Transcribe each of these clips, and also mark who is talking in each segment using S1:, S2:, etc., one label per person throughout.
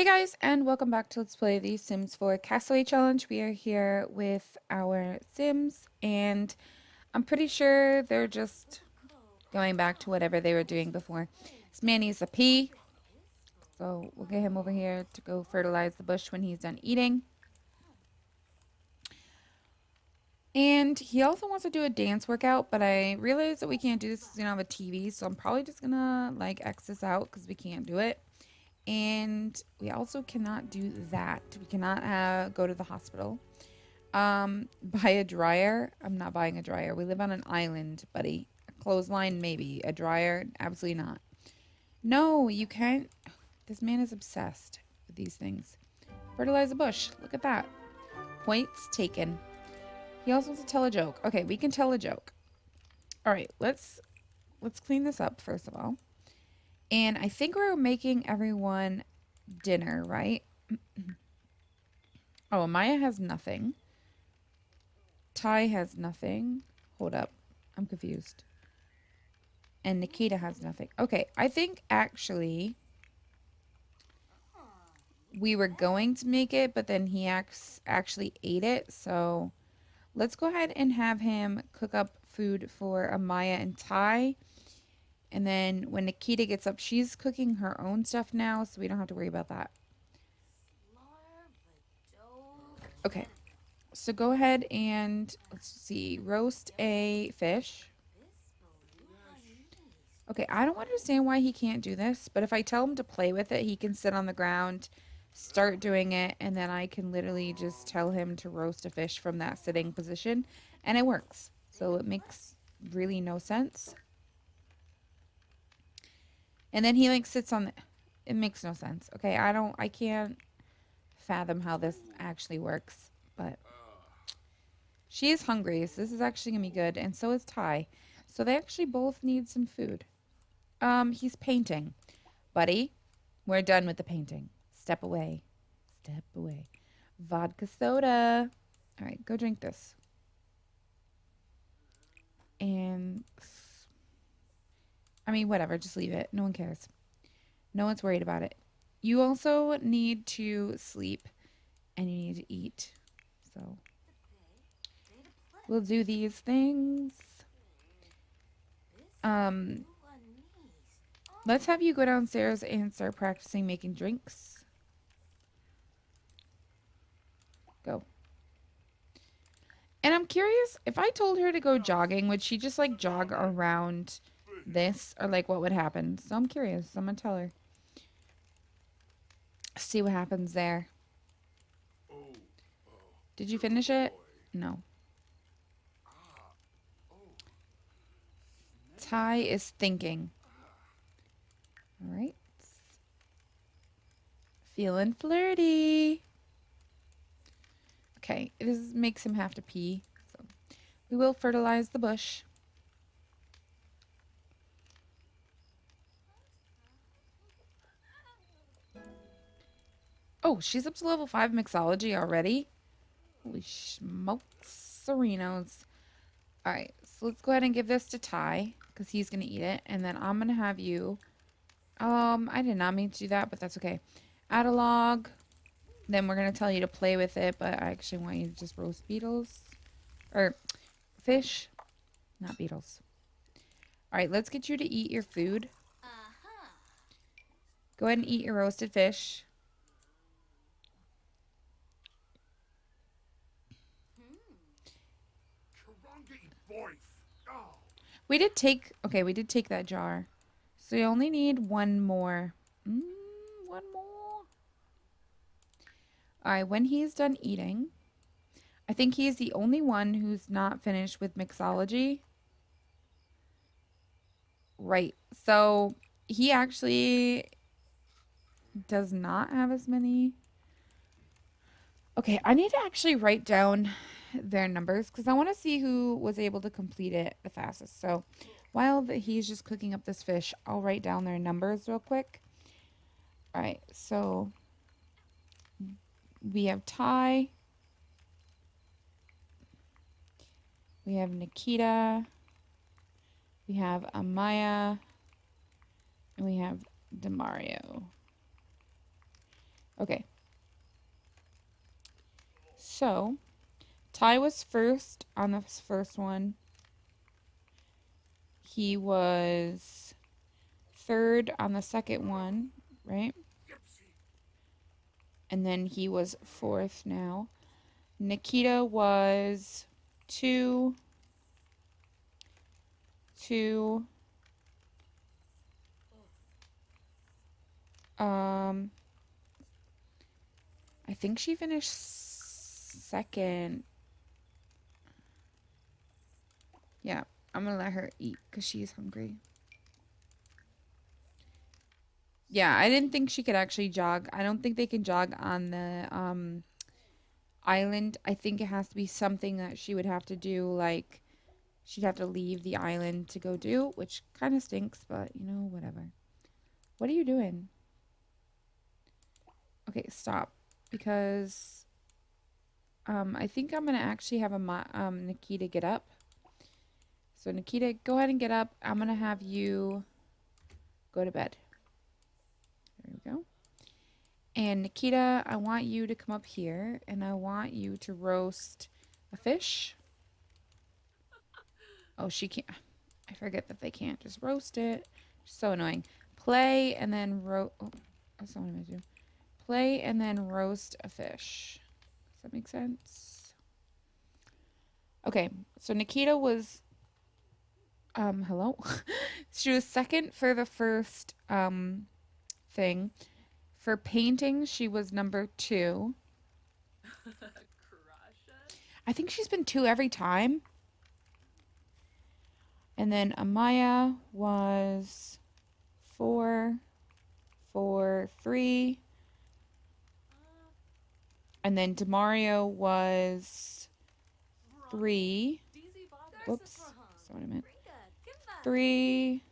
S1: Hey guys, and welcome back to Let's Play the Sims 4 Castaway Challenge. We are here with our Sims, and I'm pretty sure they're just going back to whatever they were doing before. This man needs a pee, so we'll get him over here to go fertilize the bush when he's done eating. And he also wants to do a dance workout, but I realized that we can't do this because we don't have a TV, so I'm probably just gonna X this out because we can't do it. And we also cannot do that. We cannot go to the hospital. Buy a dryer. I'm not buying a dryer. We live on an island, buddy. A clothesline, maybe. A dryer, absolutely not. No, you can't. This man is obsessed with these things. Fertilize a bush. Look at that. Points taken. He also wants to tell a joke. Okay, we can tell a joke. All right, let's clean this up first of all. And I think we're making everyone dinner, right? Oh, Maya has nothing. Ty has nothing. Hold up. I'm confused. And Nikita has nothing. Okay, I think actually we were going to make it, but then he actually ate it. So let's go ahead and have him cook up food for Amaya and Ty. And then when Nikita gets up, she's cooking her own stuff now, so we don't have to worry about that. Okay, so go ahead and, let's see, roast a fish. Okay, I don't understand why he can't do this, but if I tell him to play with it, he can sit on the ground, start doing it, and then I can literally just tell him to roast a fish from that sitting position, and it works. So it makes really no sense. And then he sits on it makes no sense. Okay, I can't fathom how this actually works, but she is hungry, so this is actually gonna be good, and so is Ty. So they actually both need some food. He's painting. Buddy, we're done with the painting. Step away. Step away. Vodka soda. All right, go drink this. And I mean, whatever, just leave it. No one cares. No one's worried about it. You also need to sleep and you need to eat. So we'll do these things. Let's have you go downstairs and start practicing making drinks. Go. And I'm curious, if I told her to go jogging, would she just jog around this, or what would happen? So I'm curious. I'm gonna tell her. See what happens there. Did you finish it? No. Ty is thinking. All right. Feeling flirty. Okay, this makes him have to pee. So we will fertilize the bush. Oh, she's up to level 5 mixology already? Holy smokes, Serenos. Alright, so let's go ahead and give this to Ty, because he's going to eat it. And then I'm going to have you... I did not mean to do that, but that's okay. Add a log. Then we're going to tell you to play with it, but I actually want you to just roast beetles. Or fish. Not beetles. Alright, let's get you to eat your food. Go ahead and eat your roasted fish. We did take that jar. So we only need one more. One more. Alright, when he's done eating, I think he's the only one who's not finished with mixology. Right. So he actually does not have as many. Okay, I need to actually write down their numbers because I want to see who was able to complete it the fastest. So while he's just cooking up this fish, I'll write down their numbers real quick. All right, so we have Ty. We have Nikita. We have Amaya. And we have Demario. Okay. So, Ty was first on the first one. He was third on the second one, right? And then he was fourth now. Nikita was two, two. Um, I think she finished second. Yeah, I'm gonna let her eat because she's hungry. Yeah, I didn't think she could actually jog. I don't think they can jog on the island. I think it has to be something that she would have to do, like she'd have to leave the island to go do, which kind of stinks, but you know, whatever. What are you doing? Okay, stop. Because I think I'm gonna actually have a Nikita get up. So Nikita, go ahead and get up. I'm gonna have you go to bed. There we go. And Nikita, I want you to come up here and I want you to roast a fish. Oh, she can't. I forget that they can't just roast it. So annoying. Play and then oh, that's not what I'm gonna do. Play and then roast a fish. Does that make sense? Okay, so Nikita was hello. She was second for the first thing. For painting, she was number 2. I think she's been 2 every time. And then Amaya was 4, 4, 3. And then Demario was 3. Whoops. That's what I meant. 3.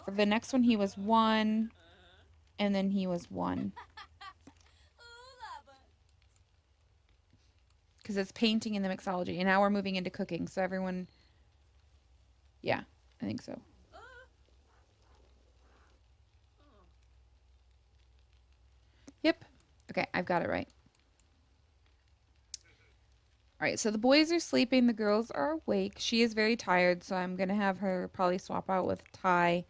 S1: For the next one, he was 1. And then he was 1. Because it's painting in the mixology. And now we're moving into cooking. So everyone... Yeah, I think so. Yep. Okay, I've got it right. All right, so the boys are sleeping. The girls are awake. She is very tired, so I'm going to have her probably swap out with Ty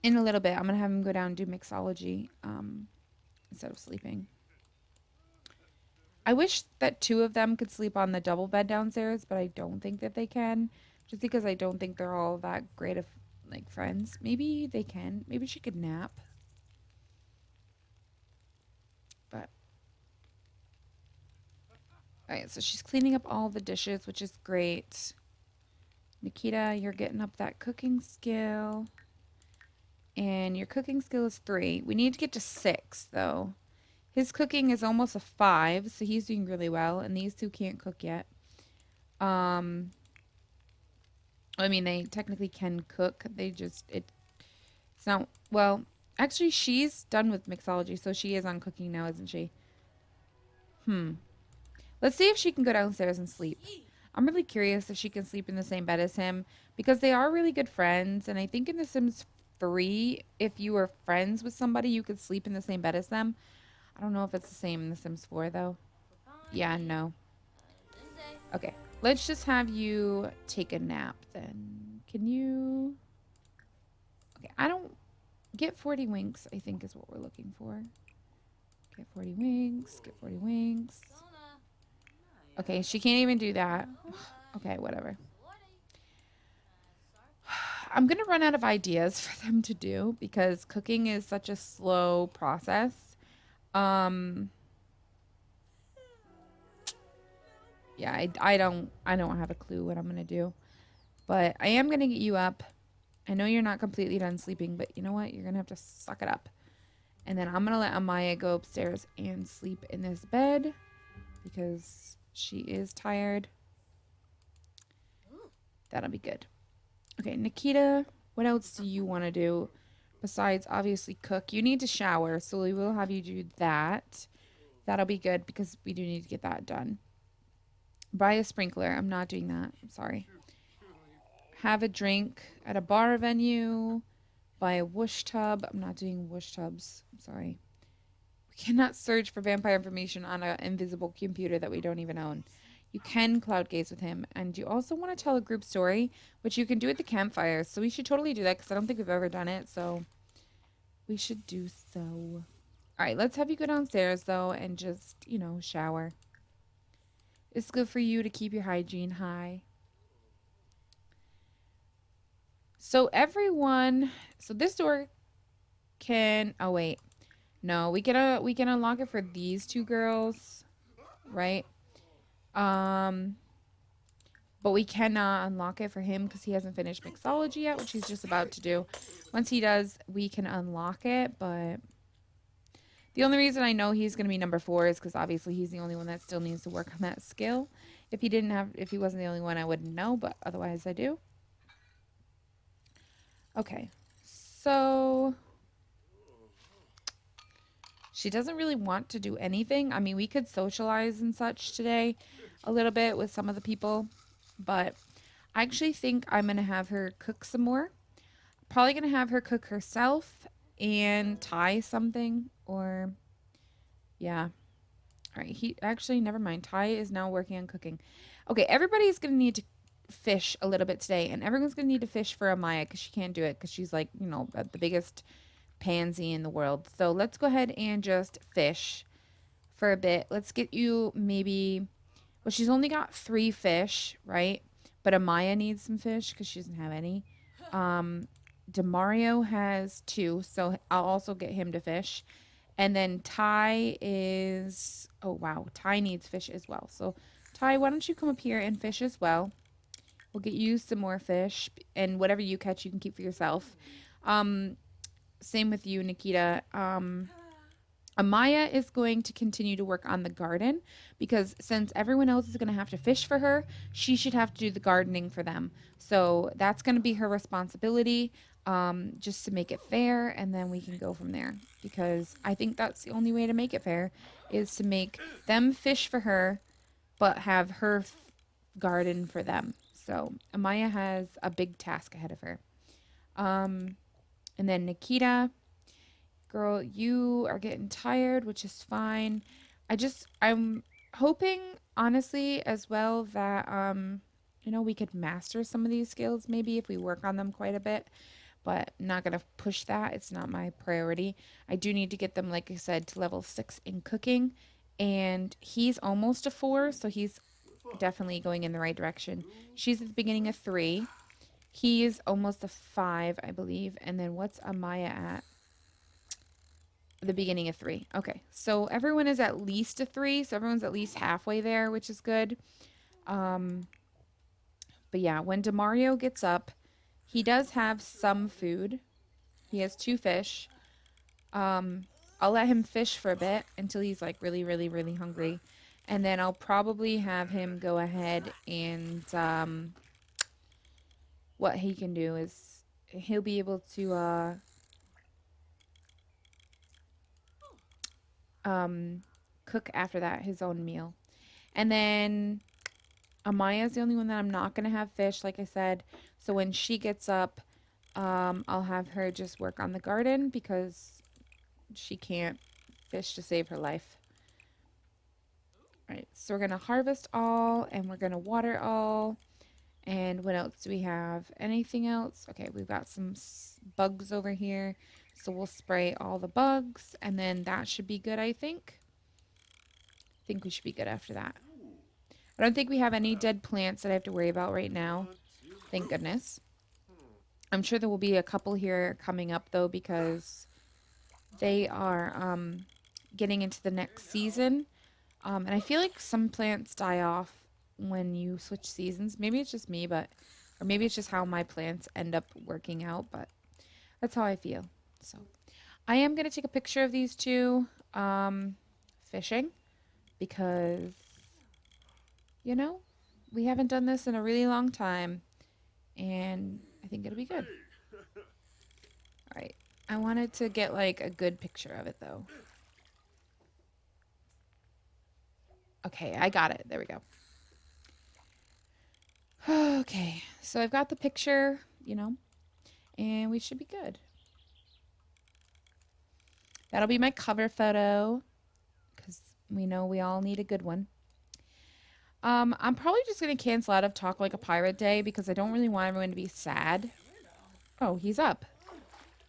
S1: in a little bit. I'm going to have him go down and do mixology instead of sleeping. I wish that 2 of them could sleep on the double bed downstairs, but I don't think that they can, just because I don't think they're all that great of like friends. Maybe they can. Maybe she could nap. But all right, so she's cleaning up all the dishes, which is great. Nikita, you're getting up that cooking skill. And your cooking skill is 3. We need to get to 6, though. His cooking is almost a 5, so he's doing really well. And these 2 can't cook yet. I mean, they technically can cook. They just, it's not, well, actually, she's done with mixology, so she is on cooking now, isn't she? Let's see if she can go downstairs and sleep. I'm really curious if she can sleep in the same bed as him, because they are really good friends. And I think in The Sims 3, if you were friends with somebody, you could sleep in the same bed as them. I don't know if it's the same in The Sims 4, though. Yeah, no. Okay, let's just have you take a nap, then. Can you... Okay, I don't... Get 40 winks, I think, is what we're looking for. Get 40 winks, get 40 winks. Okay, she can't even do that. Okay, whatever. I'm going to run out of ideas for them to do because cooking is such a slow process. Yeah, I don't have a clue what I'm going to do. But I am going to get you up. I know you're not completely done sleeping, but you know what? You're going to have to suck it up. And then I'm going to let Amaya go upstairs and sleep in this bed because she is tired. That'll be good. Okay, Nikita, what else do you want to do besides obviously cook? You need to shower, so we will have you do that. That'll be good because we do need to get that done. Buy a sprinkler. I'm not doing that. I'm sorry. Have a drink at a bar venue. Buy a whoosh tub. I'm not doing whoosh tubs. I'm sorry. We cannot search for vampire information on an invisible computer that we don't even own. You can cloud gaze with him, and you also want to tell a group story, which you can do at the campfire. So we should totally do that because I don't think we've ever done it. So we should do so. All right, let's have you go downstairs though and just, shower. It's good for you to keep your hygiene high. So this door can, oh wait. No, we can unlock it for these two girls, right? Um but we cannot unlock it for him because he hasn't finished mixology yet, which he's just about to do. Once he does, we can unlock it, but the only reason I know he's going to be number 4 is because obviously he's the only one that still needs to work on that skill. If he wasn't the only one, I wouldn't know, but otherwise I do. Okay, so she doesn't really want to do anything. I mean, we could socialize and such today a little bit with some of the people, but I actually think I'm going to have her cook some more. Probably going to have her cook herself and tie something or, yeah. All right, never mind. Ty is now working on cooking. Okay, everybody's going to need to fish a little bit today, and everyone's going to need to fish for Amaya because she can't do it because she's like, the biggest pansy in the world. So let's go ahead and just fish for a bit. Let's get you maybe, well, she's only got 3 fish, right? But Amaya needs some fish because she doesn't have any. Demario has 2, so I'll also get him to fish. And then Ty is, oh wow, Ty needs fish as well. So Ty, why don't you come up here and fish as well? We'll get you some more fish, and whatever you catch, you can keep for yourself. Same with you, Nikita. Amaya is going to continue to work on the garden because since everyone else is going to have to fish for her, she should have to do the gardening for them. So that's going to be her responsibility, just to make it fair, and then we can go from there because I think that's the only way to make it fair is to make them fish for her, but have her garden for them. So Amaya has a big task ahead of her. And then Nikita, girl, you are getting tired, which is fine. I'm hoping, honestly, as well that, we could master some of these skills maybe if we work on them quite a bit, but I'm not going to push that. It's not my priority. I do need to get them, like I said, to level 6 in cooking, and he's almost a 4, so he's definitely going in the right direction. She's at the beginning of 3. He is almost a 5, I believe. And then what's Amaya at? The beginning of 3. Okay, so everyone is at least a 3, so everyone's at least halfway there, which is good. But yeah, when Demario gets up, he does have some food. He has 2 fish. I'll let him fish for a bit until he's like really, really, really hungry. And then I'll probably have him go ahead and what he can do is he'll be able to cook after that his own meal. And then Amaya's the only one that I'm not going to have fish, like I said. So when she gets up, I'll have her just work on the garden because she can't fish to save her life. All right, so we're going to harvest all and we're going to water all. And what else do we have? Anything else? Okay, we've got some bugs over here. So we'll spray all the bugs and then that should be good, I think. I think we should be good after that. I don't think we have any dead plants that I have to worry about right now. Thank goodness. I'm sure there will be a couple here coming up though because they are getting into the next season. And I feel like some plants die off when you switch seasons. Maybe it's just me, or maybe it's just how my plants end up working out, but that's how I feel. So I am going to take a picture of these two fishing because, we haven't done this in a really long time and I think it'll be good. All right. I wanted to get like a good picture of it though. Okay, I got it. There we go. Okay, so I've got the picture, and we should be good. That'll be my cover photo because we know we all need a good one. I'm probably just going to cancel out of Talk Like a Pirate Day because I don't really want everyone to be sad. Oh, he's up.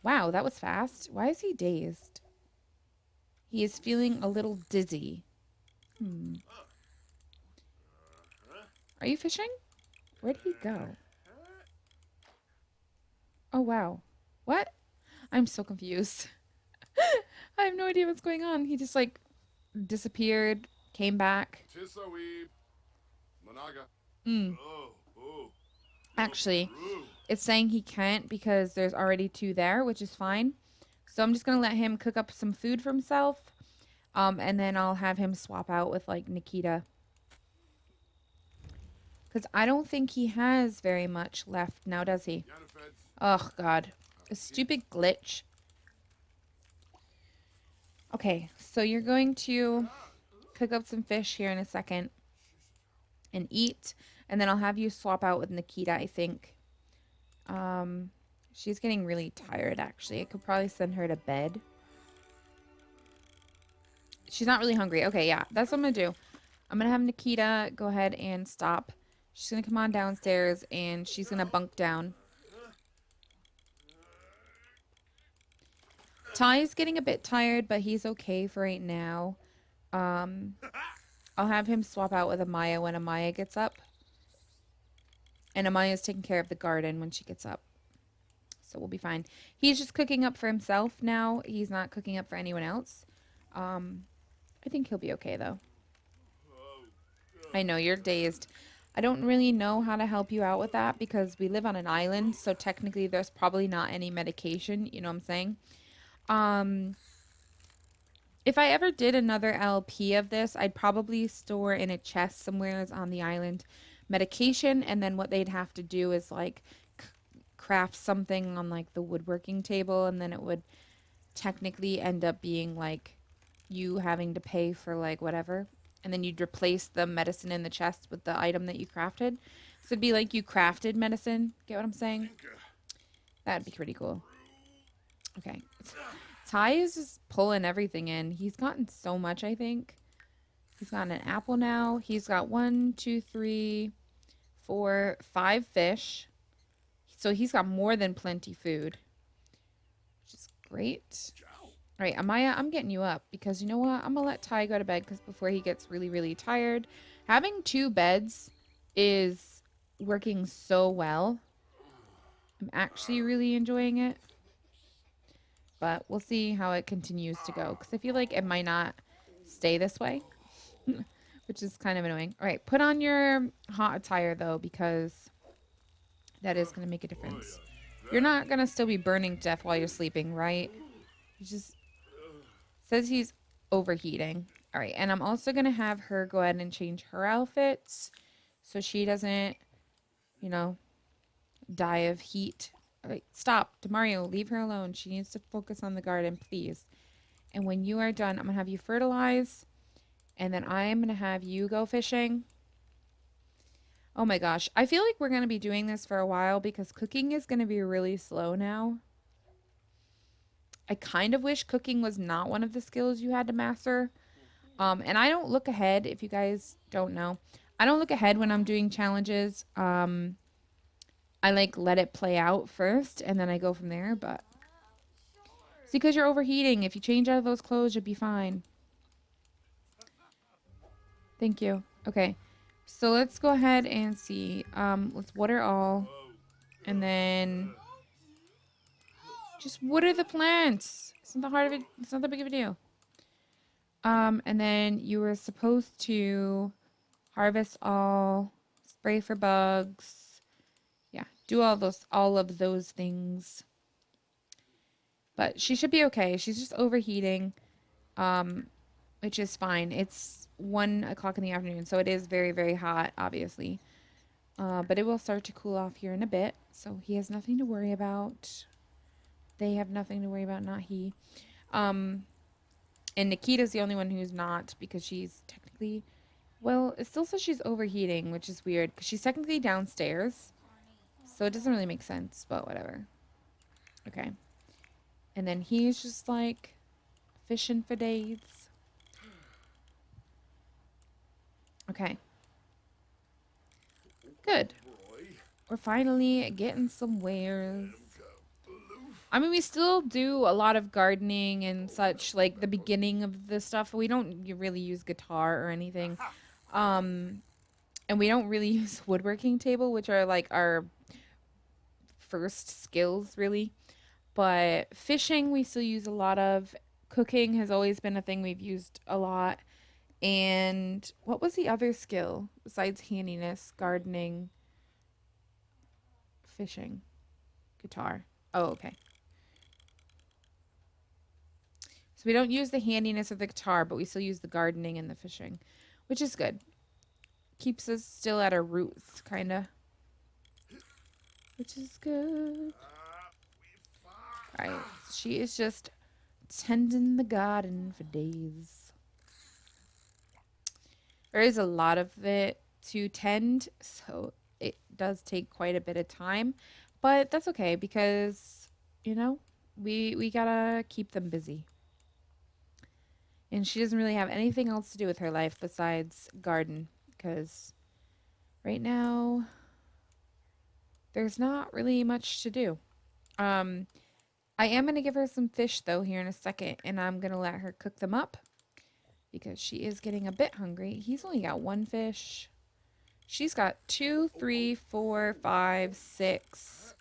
S1: Wow, that was fast. Why is he dazed? He is feeling a little dizzy. Are you fishing? Where'd he go? Oh, wow. What? I'm so confused. I have no idea what's going on. He just like disappeared, came back. Mm. Actually, it's saying he can't because there's already 2 there, which is fine. So I'm just going to let him cook up some food for himself. And then I'll have him swap out with like Nikita. Because I don't think he has very much left now, does he? Oh, God. A stupid glitch. Okay, so you're going to cook up some fish here in a second and eat. And then I'll have you swap out with Nikita, I think. She's getting really tired, actually. I could probably send her to bed. She's not really hungry. Okay, yeah, that's what I'm going to do. I'm going to have Nikita go ahead and stop. She's going to come on downstairs, and she's going to bunk down. Ty's getting a bit tired, but he's okay for right now. I'll have him swap out with Amaya when Amaya gets up. And Amaya's taking care of the garden when she gets up. So we'll be fine. He's just cooking up for himself now. He's not cooking up for anyone else. I think he'll be okay, though. I know, you're dazed. I don't really know how to help you out with that because we live on an island, so technically there's probably not any medication, you know what I'm saying? If I ever did another LP of this, I'd probably store in a chest somewhere on the island medication, and then what they'd have to do is like craft something on like the woodworking table, and then it would technically end up being like you having to pay for like whatever, and then you'd replace the medicine in the chest with the item that you crafted. So it'd be like you crafted medicine. Get what I'm saying? That'd be pretty cool. Okay. Ty is just pulling everything in. He's gotten so much, I think. He's got an apple now. He's got 1, 2, 3, 4, 5 fish. So he's got more than plenty food, which is great. All right, Amaya, I'm getting you up because you know what? I'm going to let Ty go to bed because before he gets really, really tired. Having 2 beds is working so well. I'm actually really enjoying it. But we'll see how it continues to go because I feel like it might not stay this way, which is kind of annoying. All right, put on your hot attire, though, because that is going to make a difference. You're not going to still be burning to death while you're sleeping, right? He just says he's overheating. All right, and I'm also going to have her go ahead and change her outfits so she doesn't, you know, die of heat. All right, stop. Demario, leave her alone. She needs to focus on the garden, please. And when you are done, I'm going to have you fertilize. And then I'm going to have you go fishing. Oh my gosh. I feel like we're going to be doing this for a while because cooking is going to be really slow now. I kind of wish cooking was not one of the skills you had to master. And I don't look ahead, if you guys don't know. I don't look ahead when I'm doing challenges. I like let it play out first and then I go from there, but it's because you're overheating. If you change out of those clothes, you'll be fine. Thank you. Okay. So let's go ahead and see. Let's water all. And then just water the plants. It's not that hard of it. It's not that big of a deal. And then you were supposed to harvest all, spray for bugs. Yeah, do all of those things. But she should be okay. She's just overheating, which is fine. It's 1 o'clock in the afternoon, so it is very, very hot, obviously. But it will start to cool off here in a bit, so he has nothing to worry about. They have nothing to worry about, not he. And Nikita's the only one who's not, because she's technically... Well, it still says she's overheating, which is weird, because she's technically downstairs. So it doesn't really make sense, but whatever. Okay. And then he's just like fishing for days. Okay. Good. We're finally getting some wares. I mean, we still do a lot of gardening and such, like the beginning of the stuff. We don't really use guitar or anything. And we don't really use woodworking table, which are like our first skills, really. But fishing, we still use a lot of. Cooking has always been a thing we've used a lot. And what was the other skill besides handiness, gardening, fishing, guitar? Oh, okay. So we don't use the handiness of the guitar, but we still use the gardening and the fishing, which is good. Keeps us still at our roots, kind of. Which is good. Alright, she is just tending the garden for days. There is a lot of it to tend, so it does take quite a bit of time. But that's okay because, you know, we gotta keep them busy. And she doesn't really have anything else to do with her life besides garden because right now there's not really much to do. I am going to give her some fish though here in a second, and I'm going to let her cook them up because she is getting a bit hungry. He's only got one fish. She's got 2, 3, 4, 5, 6.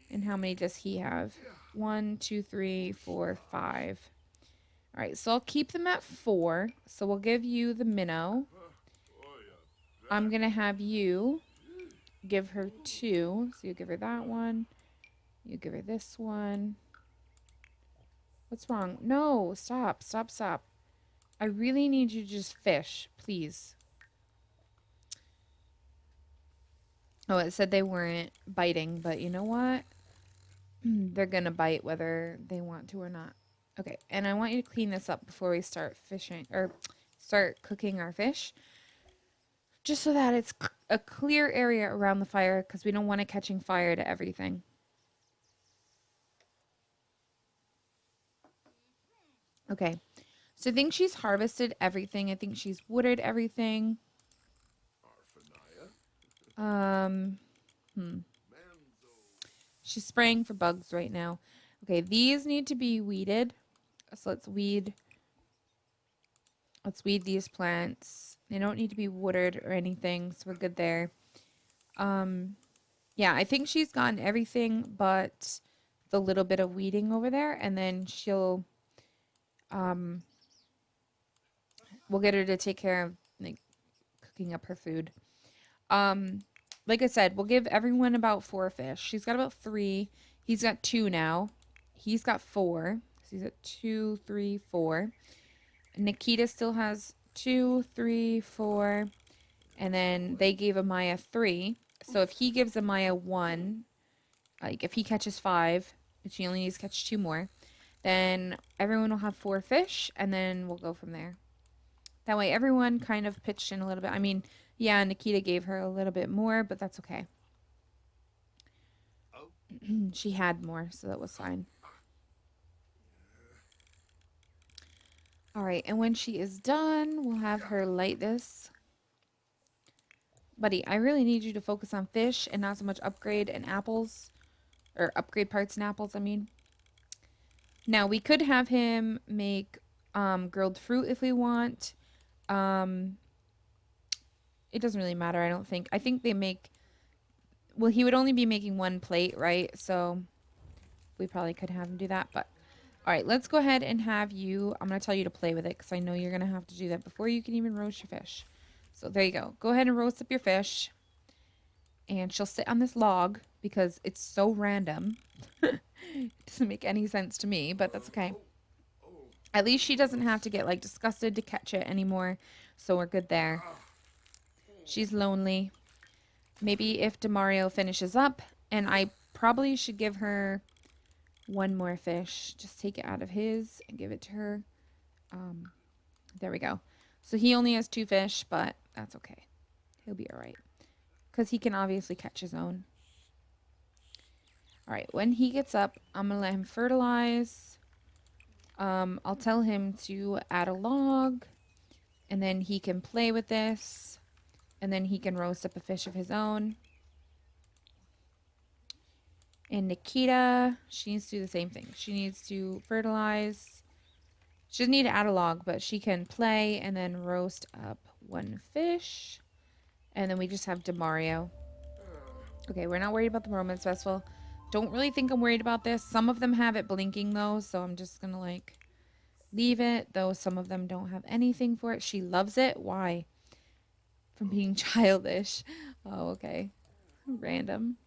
S1: And how many does he have? 1, 2, 3, 4, 5. All right, so I'll keep them at 4. So we'll give you the minnow. I'm going to have you give her 2. So you give her that one. You give her this one. What's wrong? No, stop, stop, stop. I really need you to just fish, please. Oh, it said they weren't biting, but you know what? They're going to bite whether they want to or not. Okay, and I want you to clean this up before we start fishing, or start cooking our fish. Just so that it's a clear area around the fire, because we don't want it catching fire to everything. Okay, so I think she's harvested everything. I think she's wooded everything. She's spraying for bugs right now. Okay, these need to be weeded. So let's weed these plants. They don't need to be watered or anything, so we're good there. Yeah, I think she's gotten everything but the little bit of weeding over there, and then she'll we'll get her to take care of like cooking up her food. Like I said, we'll give everyone about 4 fish. She's got about 3. He's got 2 now. He's got 4. So he's at 2, 3, 4. Nikita still has 2, 3, 4. And then they gave Amaya 3. So if he gives Amaya 1, like if he catches 5, but she only needs to catch 2 more, then everyone will have 4 fish, and then we'll go from there. That way everyone kind of pitched in a little bit. I mean, yeah, Nikita gave her a little bit more, but that's okay. She had more, so that was fine. All right, and when she is done, we'll have her light this. Buddy, I really need you to focus on fish and not so much upgrade and apples. Or upgrade parts and apples, I mean. Now, we could have him make grilled fruit if we want. It doesn't really matter, I don't think. I think they make... Well, he would only be making 1 plate, right? So we probably could have him do that. But all right, let's go ahead and have you... I'm going to tell you to play with it because I know you're going to have to do that before you can even roast your fish. So there you go. Go ahead and roast up your fish. And she'll sit on this log because it's so random. It doesn't make any sense to me, but that's okay. At least she doesn't have to get like disgusted to catch it anymore. So we're good there. She's lonely. Maybe if Demario finishes up, and I probably should give her 1 more fish. Just take it out of his and give it to her. There we go. So he only has 2 fish, but that's okay. He'll be all right. Because he can obviously catch his own. All right, when he gets up, I'm going to let him fertilize. I'll tell him to add a log, and then he can play with this, and then he can roast up a fish of his own. And Nikita, she needs to do the same thing. She needs to fertilize. She doesn't need to add a log, but she can play and then roast up one fish. And then we just have Demario. Okay, we're not worried about the Romance Festival. Don't really think I'm worried about this. Some of them have it blinking though, so I'm just gonna like leave it, though some of them don't have anything for it. She loves it. Why? From being childish. Oh, okay. Random.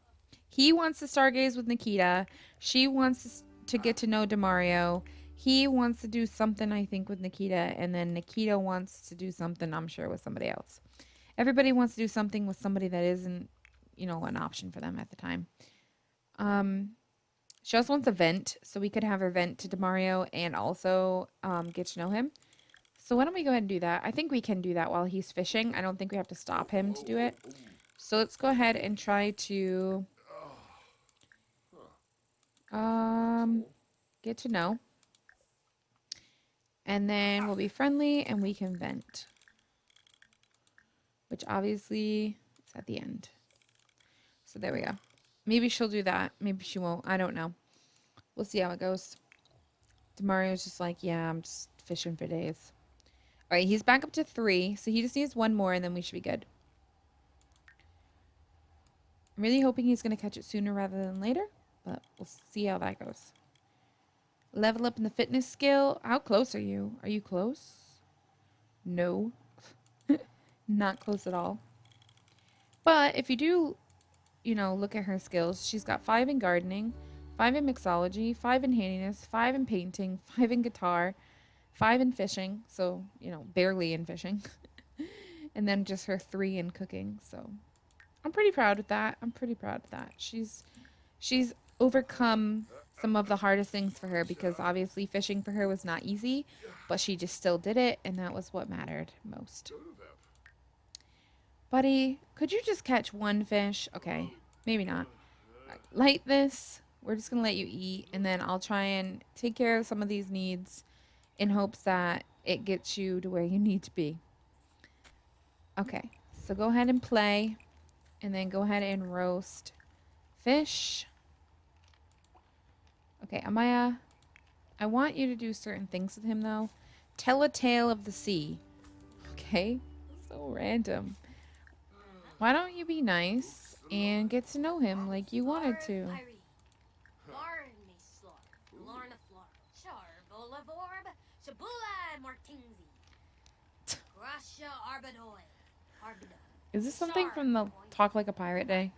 S1: He wants to stargaze with Nikita. She wants to get to know Demario. He wants to do something, I think, with Nikita. And then Nikita wants to do something, I'm sure, with somebody else. Everybody wants to do something with somebody that isn't, you know, an option for them at the time. She also wants a vent, so we could have her vent to Demario and also get to know him. So why don't we go ahead and do that? I think we can do that while he's fishing. I don't think we have to stop him to do it. So let's go ahead and try to get to know. And then we'll be friendly and we can vent. Which obviously is at the end. So there we go. Maybe she'll do that. Maybe she won't. I don't know. We'll see how it goes. Demario's just like, yeah, I'm just fishing for days. All right, he's back up to 3. So he just needs 1 more and then we should be good. I'm really hoping he's going to catch it sooner rather than later. But we'll see how that goes. Level up in the fitness skill. How close are you? Are you close? No. Not close at all. But if you do, you know, look at her skills, she's got 5 in gardening, 5 in mixology, 5 in handiness, 5 in painting, 5 in guitar, 5 in fishing. So, you know, barely in fishing. And then just her 3 in cooking. So I'm pretty proud of that. She's overcome some of the hardest things for her because obviously fishing for her was not easy, but she just still did it, and that was what mattered most. Buddy, could you just catch 1 fish? Okay, maybe not. Right, light this. We're just going to let you eat, and then I'll try and take care of some of these needs in hopes that it gets you to where you need to be. Okay, so go ahead and play, and then go ahead and roast fish. Okay, Amaya, I want you to do certain things with him, though. Tell a tale of the sea. Okay? So random. Why don't you be nice and get to know him like you wanted to? Is this something from the Talk Like a Pirate Day?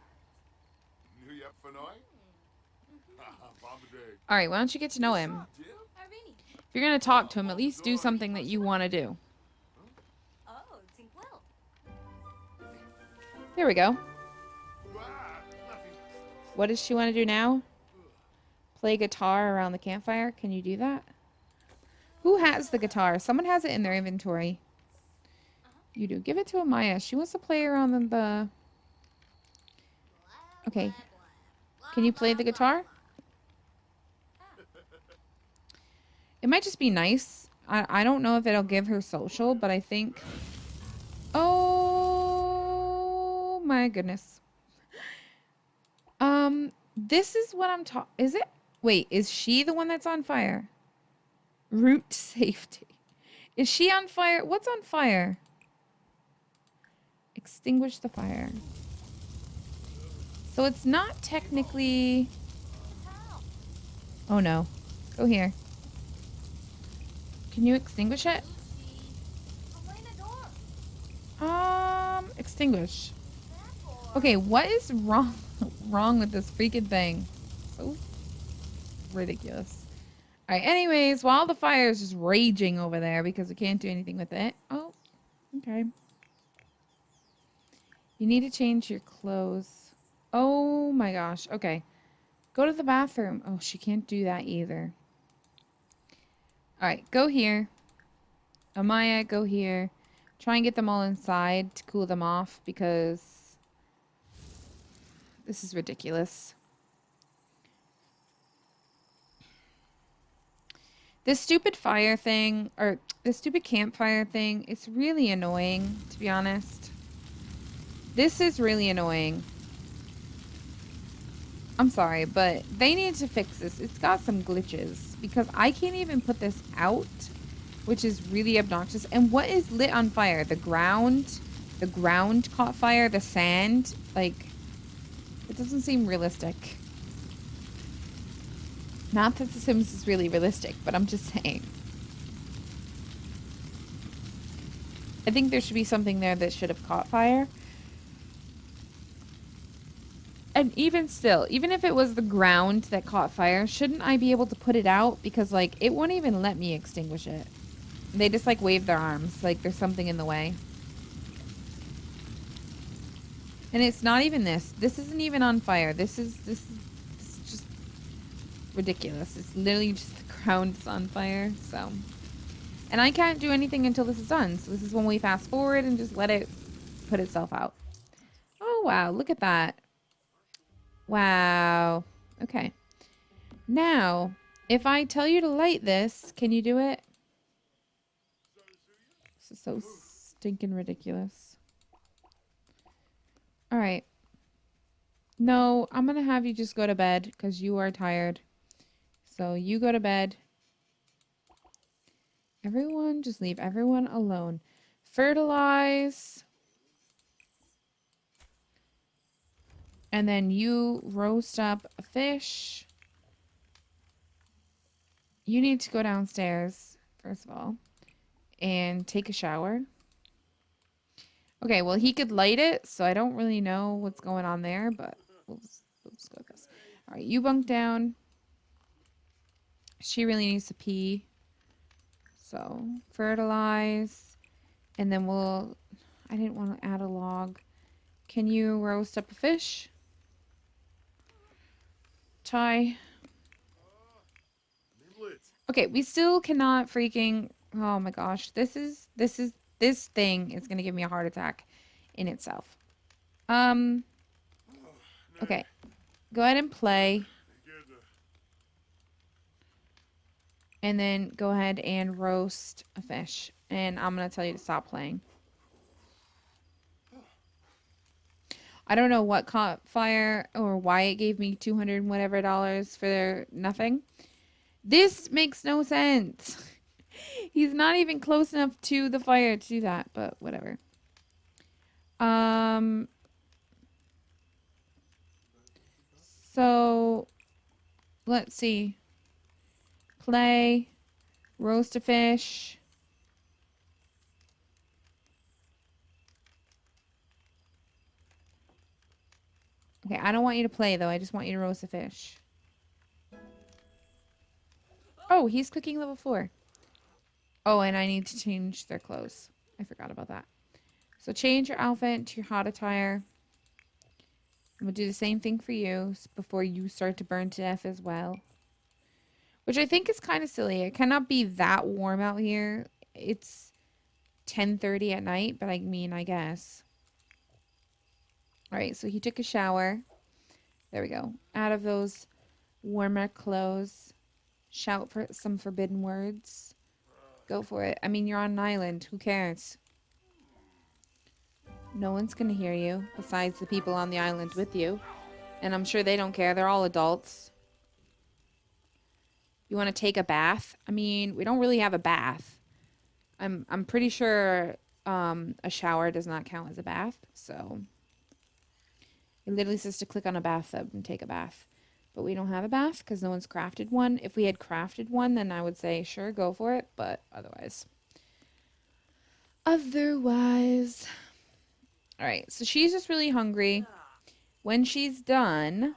S1: Alright, why don't you get to know him? If you're going to talk to him, at least do something that you want to do. There we go. What does she want to do now? Play guitar around the campfire? Can you do that? Who has the guitar? Someone has it in their inventory. You do. Give it to Amaya. She wants to play around the... Okay. Can you play the guitar? It might just be nice. I don't know if it'll give her social, but I think... Oh my goodness. This is what I'm talking... Is it? Wait, is she the one that's on fire? Route safety. Is she on fire? What's on fire? Extinguish the fire. So it's not technically... Oh no. Go here. Can you extinguish it? Extinguish. Okay, what is wrong with this freaking thing? So ridiculous. Alright, anyways, while the fire is just raging over there because we can't do anything with it. Oh, okay. You need to change your clothes. Oh my gosh. Okay. Go to the bathroom. Oh, she can't do that either. Alright, go here. Amaya, go here. Try and get them all inside to cool them off because this is ridiculous. This stupid fire thing, or this stupid campfire thing, it's really annoying, to be honest. This is really annoying. I'm sorry, but they need to fix this. It's got some glitches because I can't even put this out, which is really obnoxious. And what is lit on fire? The ground caught fire, the sand, like, it doesn't seem realistic. Not that The Sims is really realistic, but I'm just saying. I think there should be something there that should have caught fire. And even still, even if it was the ground that caught fire, shouldn't I be able to put it out? Because, like, it won't even let me extinguish it. They just, like, wave their arms like there's something in the way. And it's not even this. This isn't even on fire. This is just ridiculous. It's literally just the ground is on fire, so. And I can't do anything until this is done. So this is when we fast forward and just let it put itself out. Oh, wow. Look at that. Wow. Okay. Now, if I tell you to light this, can you do it? This is so stinking ridiculous. All right. No, I'm going to have you just go to bed because you are tired. So you go to bed. Everyone, just leave everyone alone. Fertilize. And then you roast up a fish. You need to go downstairs, first of all, and take a shower. Okay, well, he could light it, so I don't really know what's going on there, but we'll just go with this. All right, you bunk down. She really needs to pee. So, fertilize. And then I didn't want to add a log. Can you roast up a fish? Ty. Okay, we still cannot freaking... Oh my gosh. This thing is going to give me a heart attack in itself. Okay. Go ahead and play. And then go ahead and roast a fish. And I'm going to tell you to stop playing. I don't know what caught fire or why it gave me $200 and whatever for nothing. This makes no sense. He's not even close enough to the fire to do that, but whatever. So let's see. Play, roast a fish. Okay, I don't want you to play though. I just want you to roast a fish. Oh, he's cooking level 4. Oh, and I need to change their clothes. I forgot about that. So change your outfit to your hot attire. And we'll do the same thing for you before you start to burn to death as well. Which I think is kind of silly. It cannot be that warm out here. It's 10:30 at night, but I mean, I guess. All right, so he took a shower. There we go. Out of those warmer clothes. Shout for some forbidden words. Go for it. I mean, you're on an island. Who cares? No one's going to hear you besides the people on the island with you. And I'm sure they don't care. They're all adults. You want to take a bath? I mean, we don't really have a bath. I'm pretty sure a shower does not count as a bath. So it literally says to click on a bathtub and take a bath. But we don't have a bath because no one's crafted one. If we had crafted one, then I would say, sure, go for it. But otherwise. All right, so she's just really hungry. When she's done,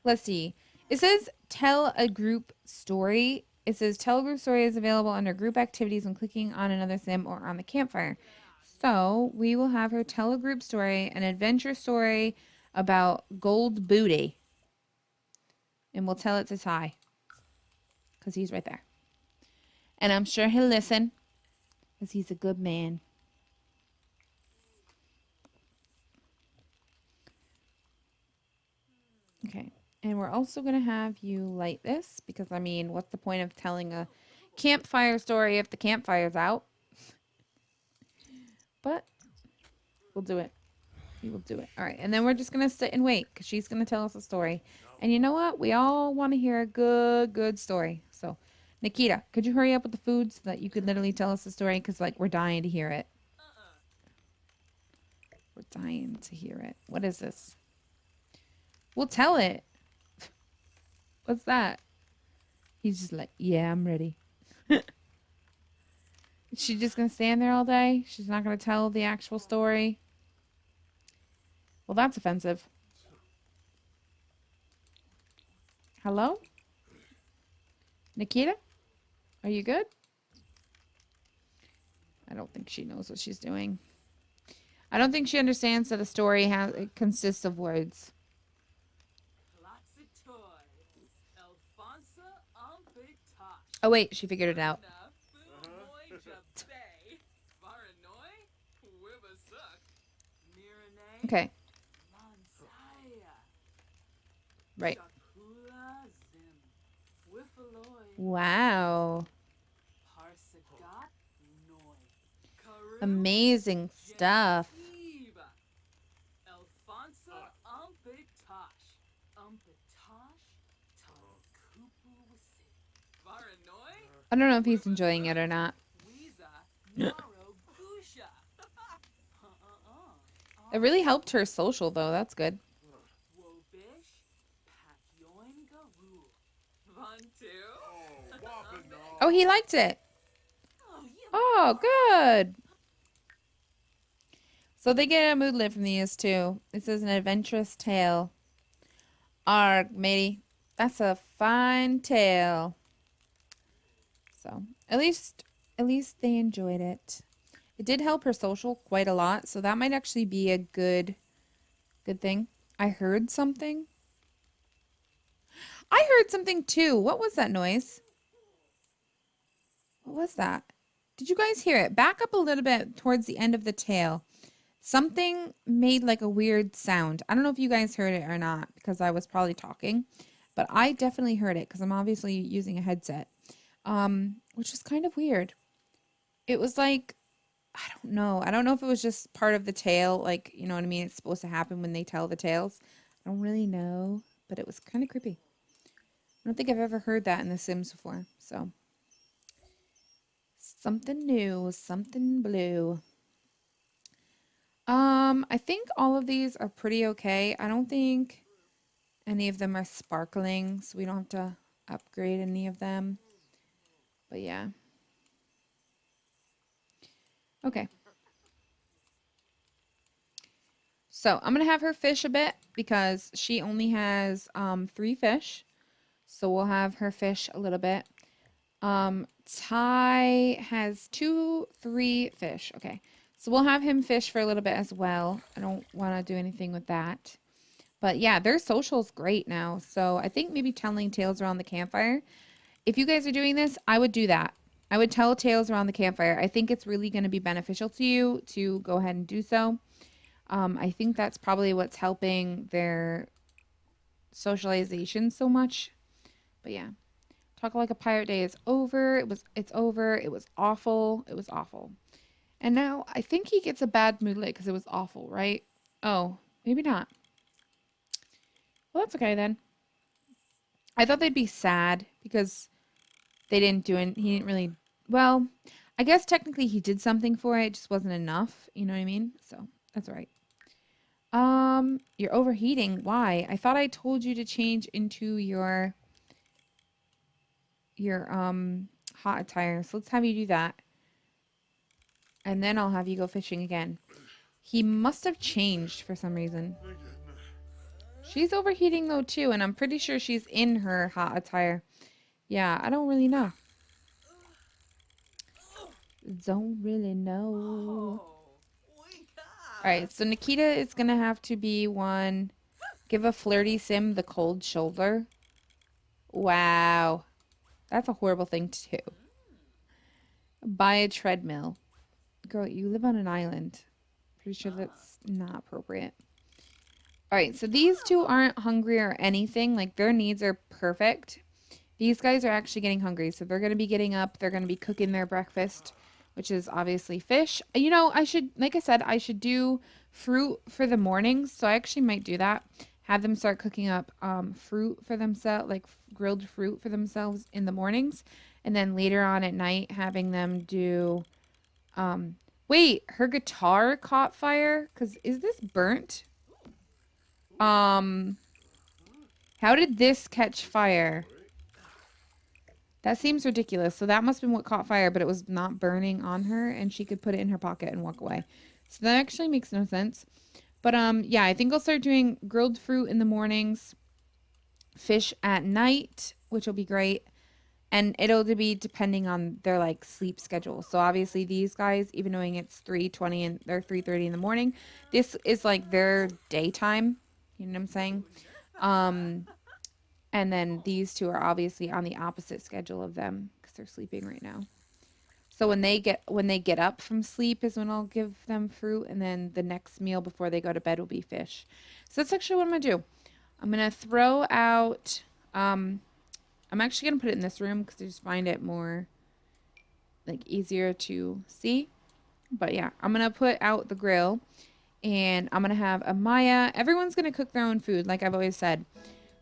S1: let's see. It says tell a group story. It says tell a group story is available under group activities when clicking on another sim or on the campfire. So we will have her tell a group story, an adventure story about gold booty. And we'll tell it to Ty. Because he's right there. And I'm sure he'll listen. Because he's a good man. Okay. And we're also going to have you light this because, I mean, what's the point of telling a campfire story if the campfire's out? But we'll do it. We will do it. All right. And then we're just going to sit and wait because she's going to tell us a story. And you know what? We all want to hear a good story. So, Nikita, could you hurry up with the food so that you could literally tell us a story? Because, like, we're dying to hear it. We're dying to hear it. What is this? We'll tell it. What's that? He's just like, yeah, I'm ready. Is she just going to stand there all day? She's not going to tell the actual story? Well, that's offensive. Hello? Nikita? Are you good? I don't think she knows what she's doing. I don't think she understands that a story it consists of words. Oh, wait, she figured it out. Okay. Right. Wow. Amazing stuff. I don't know if he's enjoying it or not. It really helped her social, though. That's good. Oh, he liked it. Oh, good. So they get a moodlet from these two. It says an adventurous tale. Arg, matey. That's a fine tale. So at least they enjoyed it. It did help her social quite a lot, so that might actually be a good thing. I heard something. I heard something too. What was that noise? What was that? Did you guys hear it? Back up a little bit towards the end of the tale. Something made like a weird sound. I don't know if you guys heard it or not because I was probably talking, but I definitely heard it because I'm obviously using a headset, which is kind of weird. It was like, I don't know. I don't know if it was just part of the tale, like, you know what I mean? It's supposed to happen when they tell the tales. I don't really know, but it was kind of creepy. I don't think I've ever heard that in The Sims before, so. Something new, something blue. I think all of these are pretty okay. I don't think any of them are sparkling, so we don't have to upgrade any of them. But yeah. Okay. So I'm going to have her fish a bit because she only has 3 fish. So we'll have her fish a little bit. Ty has 2, 3 fish. Okay. So we'll have him fish for a little bit as well. I don't want to do anything with that. But yeah, their social's great now. So I think maybe telling tales around the campfire. If you guys are doing this, I would do that. I would tell tales around the campfire. I think it's really going to be beneficial to you to go ahead and do so. I think that's probably what's helping their socialization so much. But yeah. Talk Like a Pirate Day is over. It's over. It was awful. It was awful. And now I think he gets a bad moodlet because it was awful, right? Oh, maybe not. Well, that's okay then. I thought they'd be sad because they didn't do it. He didn't really. Well, I guess technically he did something for it. It just wasn't enough. You know what I mean? So that's all right. You're overheating. Why? I thought I told you to change into your hot attire. So let's have you do that. And then I'll have you go fishing again. He must have changed for some reason. She's overheating though too, and I'm pretty sure she's in her hot attire. Yeah, I don't really know. Don't really know. Alright, so Nikita is gonna have to be one. Give a flirty sim the cold shoulder. Wow. That's a horrible thing to do. Buy a treadmill. Girl, you live on an island. Pretty sure that's not appropriate. All right, so these two aren't hungry or anything. Like their needs are perfect. These guys are actually getting hungry, so they're going to be getting up. They're going to be cooking their breakfast, which is obviously fish. You know, I should, like I said, I should do fruit for the mornings. So I actually might do that. Have them start cooking up fruit for themselves, like grilled fruit for themselves in the mornings. And then later on at night, having them do. Wait, her guitar caught fire? Because is this burnt? Um, how did this catch fire? That seems ridiculous. So that must have been what caught fire, but it was not burning on her and she could put it in her pocket and walk away. So that actually makes no sense. But yeah, I think I'll start doing grilled fruit in the mornings, fish at night, which will be great. And it'll be depending on their like sleep schedule. So obviously these guys, even knowing it's 3:20 and they're 3:30 in the morning, this is like their daytime. You know what I'm saying? Um, and then these two are obviously on the opposite schedule of them because they're sleeping right now. So when they get up from sleep is when I'll give them fruit, and then the next meal before they go to bed will be fish. So that's actually what I'm gonna do. I'm gonna throw out. I'm actually gonna put it in this room because I just find it more like easier to see. But yeah, I'm gonna put out the grill, and I'm gonna have Amaya. Everyone's gonna cook their own food, like I've always said.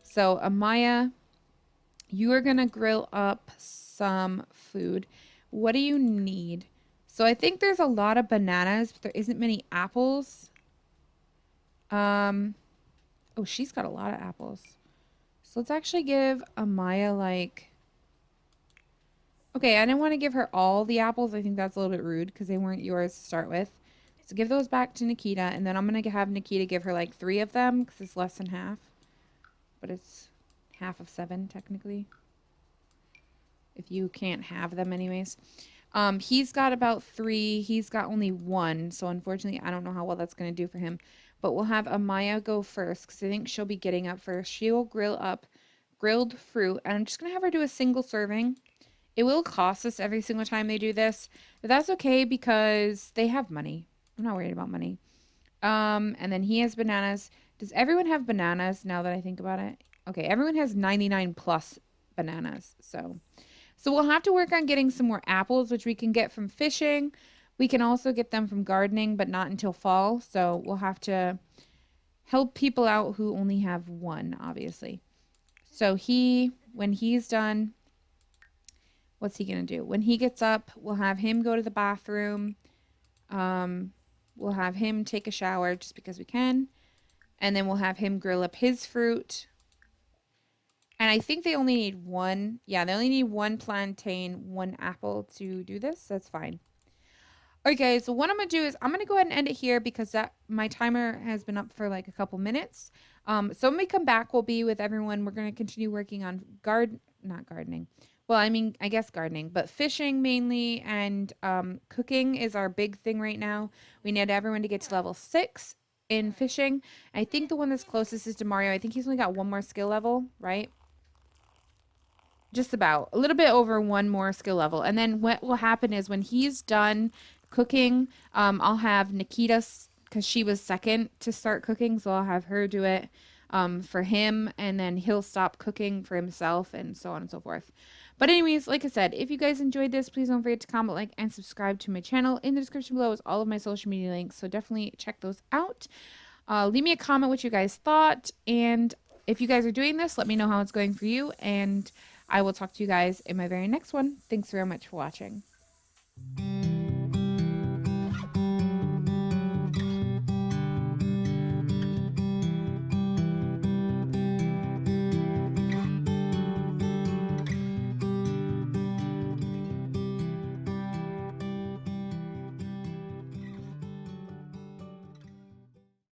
S1: So Amaya, you are gonna grill up some food. What do you need? So I think there's a lot of bananas, but there isn't many apples. Oh, she's got a lot of apples. So let's actually give Amaya like. Okay, I didn't want to give her all the apples. I think that's a little bit rude because they weren't yours to start with. So give those back to Nikita, and then I'm gonna have Nikita give her like 3 of them because it's less than half, but it's half of 7 technically. If you can't have them anyways. He's got about 3. He's got only 1, so unfortunately I don't know how well that's going to do for him. But we'll have Amaya go first because I think she'll be getting up first. She will grill up grilled fruit, and I'm just going to have her do a single serving. It will cost us every single time they do this, but that's okay because they have money. I'm not worried about money. And then he has bananas. Does everyone have bananas now that I think about it? Okay, everyone has 99 plus bananas, so we'll have to work on getting some more apples, which we can get from fishing. We can also get them from gardening, but not until fall. So we'll have to help people out who only have 1, obviously. So when he's done, what's he going to do? When he gets up, we'll have him go to the bathroom. We'll have him take a shower just because we can. And then we'll have him grill up his fruit. And I think they only need 1. Yeah, they only need 1 plantain, 1 apple to do this. That's fine. All right, guys. So what I'm going to do is I'm going to go ahead and end it here because my timer has been up for like a couple minutes. So when we come back, we'll be with everyone. We're going to continue working on not gardening. Well, I mean, I guess gardening, but fishing mainly, and cooking is our big thing right now. We need everyone to get to level 6 in fishing. I think the one that's closest is Demario. I think he's only got 1 more skill level, right? Just about a little bit over 1 more skill level. And then what will happen is when he's done cooking, I'll have Nikita, because she was second to start cooking, so I'll have her do it for him, and then he'll stop cooking for himself, and so on and so forth. But anyways, like I said, if you guys enjoyed this, please don't forget to comment, like, and subscribe to my channel. In the description below is all of my social media links, so definitely check those out. Leave me a comment what you guys thought, and if you guys are doing this, let me know how it's going for you, and I will talk to you guys in my very next one. Thanks very much for watching.